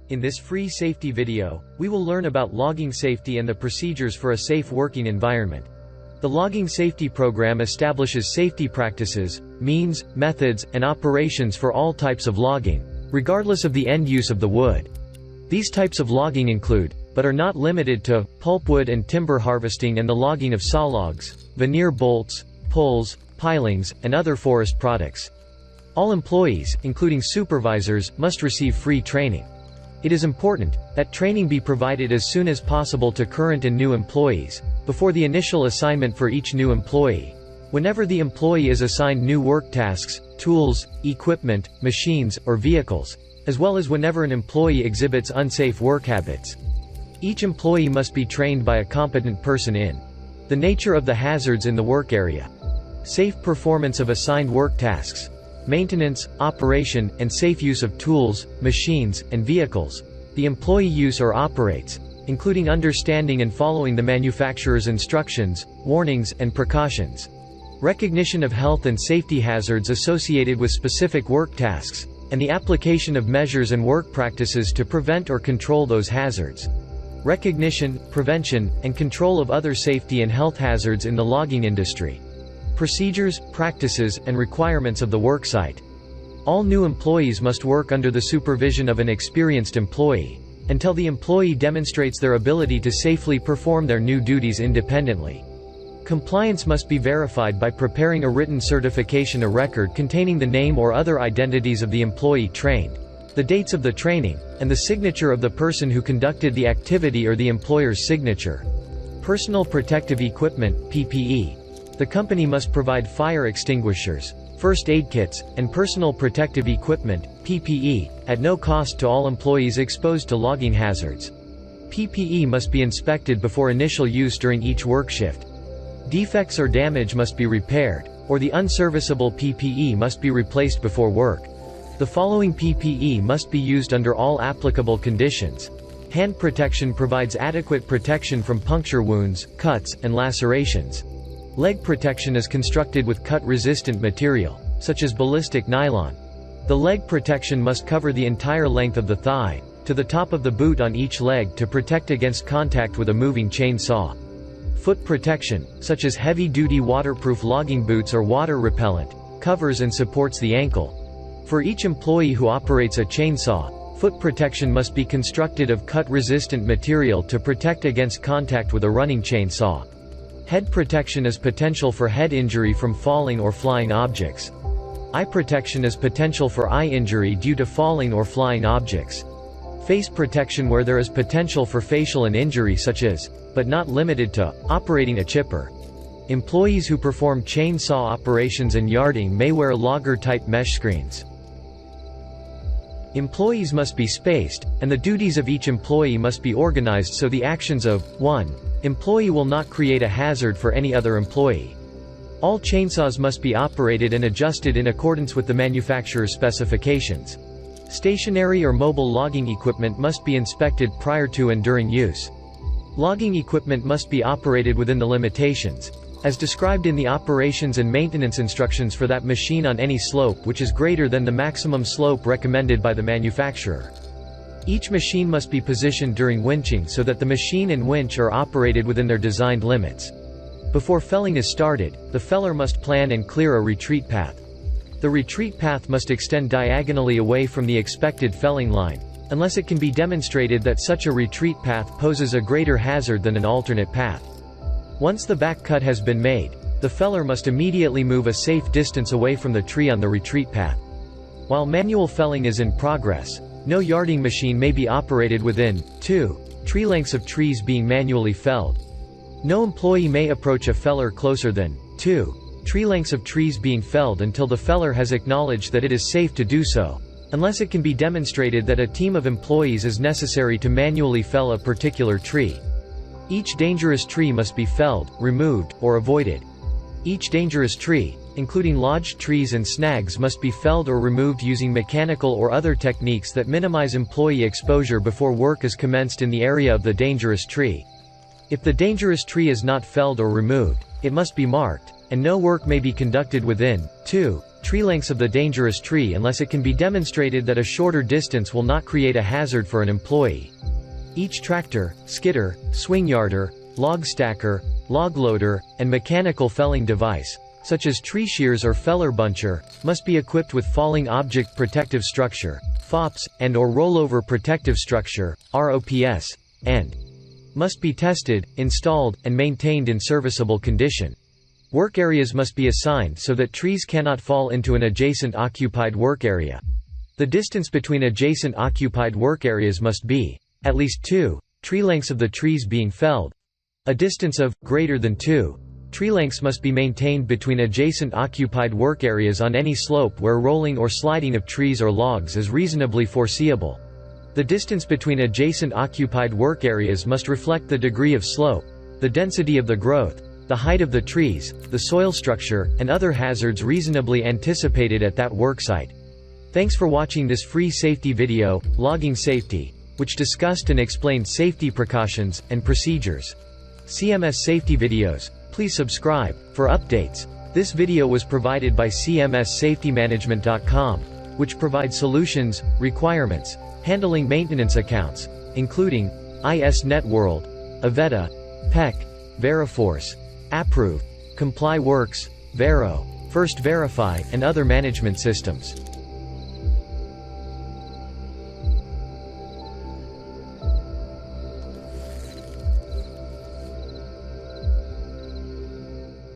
In this free safety video, we will learn about logging safety and the procedures for a safe working environment. The Logging Safety Program establishes safety practices, means, methods, and operations for all types of logging, regardless of the end use of the wood. These types of logging include, but are not limited to, pulpwood and timber harvesting and the logging of sawlogs, veneer bolts, poles, pilings, and other forest products. All employees, including supervisors, must receive free training. It is important that training be provided as soon as possible to current and new employees, before the initial assignment for each new employee. Whenever the employee is assigned new work tasks, tools, equipment, machines, or vehicles, as well as whenever an employee exhibits unsafe work habits. Each employee must be trained by a competent person in the nature of the hazards in the work area, safe performance of assigned work tasks, maintenance, operation, and safe use of tools, machines, and vehicles the employee use or operates, including understanding and following the manufacturer's instructions, warnings, and precautions. Recognition of health and safety hazards associated with specific work tasks, and the application of measures and work practices to prevent or control those hazards. Recognition, prevention, and control of other safety and health hazards in the logging industry. Procedures, practices, and requirements of the worksite. All new employees must work under the supervision of an experienced employee, until the employee demonstrates their ability to safely perform their new duties independently. Compliance must be verified by preparing a written certification, a record containing the name or other identities of the employee trained, the dates of the training, and the signature of the person who conducted the activity or the employer's signature. Personal protective equipment, PPE. The company must provide fire extinguishers, first aid kits, and personal protective equipment, PPE, at no cost to all employees exposed to logging hazards. PPE must be inspected before initial use during each work shift. Defects or damage must be repaired, or the unserviceable PPE must be replaced before work. The following PPE must be used under all applicable conditions. Hand protection provides adequate protection from puncture wounds, cuts, and lacerations. Leg protection is constructed with cut-resistant material, such as ballistic nylon. The leg protection must cover the entire length of the thigh, to the top of the boot on each leg to protect against contact with a moving chainsaw. Foot protection, such as heavy-duty waterproof logging boots or water repellent, covers and supports the ankle. For each employee who operates a chainsaw, foot protection must be constructed of cut-resistant material to protect against contact with a running chainsaw. Head protection is potential for head injury from falling or flying objects. Eye protection is potential for eye injury due to falling or flying objects. Face protection where there is potential for facial and injury such as, but not limited to, operating a chipper. Employees who perform chainsaw operations and yarding may wear logger-type mesh screens. Employees must be spaced, and the duties of each employee must be organized so the actions of 1. Employee will not create a hazard for any other employee. All chainsaws must be operated and adjusted in accordance with the manufacturer's specifications. Stationary or mobile logging equipment must be inspected prior to and during use. Logging equipment must be operated within the limitations, as described in the operations and maintenance instructions for that machine on any slope which is greater than the maximum slope recommended by the manufacturer. Each machine must be positioned during winching so that the machine and winch are operated within their designed limits. Before felling is started, the feller must plan and clear a retreat path. The retreat path must extend diagonally away from the expected felling line, unless it can be demonstrated that such a retreat path poses a greater hazard than an alternate path. Once the back cut has been made, the feller must immediately move a safe distance away from the tree on the retreat path. While manual felling is in progress, no yarding machine may be operated within 2 tree lengths of trees being manually felled. No employee may approach a feller closer than 2 tree lengths of trees being felled until the feller has acknowledged that it is safe to do so, unless it can be demonstrated that a team of employees is necessary to manually fell a particular tree. Each dangerous tree must be felled, removed, or avoided. Each dangerous tree, including lodged trees and snags, must be felled or removed using mechanical or other techniques that minimize employee exposure before work is commenced in the area of the dangerous tree. If the dangerous tree is not felled or removed, it must be marked, and no work may be conducted within 2 tree lengths of the dangerous tree unless it can be demonstrated that a shorter distance will not create a hazard for an employee. Each tractor, skidder, swing yarder, log stacker, log loader, and mechanical felling device, such as tree shears or feller buncher, must be equipped with falling object protective structure, FOPS, and/or rollover protective structure, ROPS, and must be tested, installed, and maintained in serviceable condition. Work areas must be assigned so that trees cannot fall into an adjacent occupied work area. The distance between adjacent occupied work areas must be at least 2 tree lengths of the trees being felled. A distance of greater than 2 tree lengths must be maintained between adjacent occupied work areas on any slope where rolling or sliding of trees or logs is reasonably foreseeable. The distance between adjacent occupied work areas must reflect the degree of slope, the density of the growth, the height of the trees, the soil structure, and other hazards reasonably anticipated at that worksite. Thanks for watching this free safety video, Logging Safety, which discussed and explained safety precautions and procedures. CMS Safety Videos. Please subscribe for updates. This video was provided by cmssafetymanagement.com, which provides solutions, requirements, handling maintenance accounts, including ISNet World, Avetta, PEC, Veriforce, Approve, ComplyWorks, Vero, First Verify, and other management systems.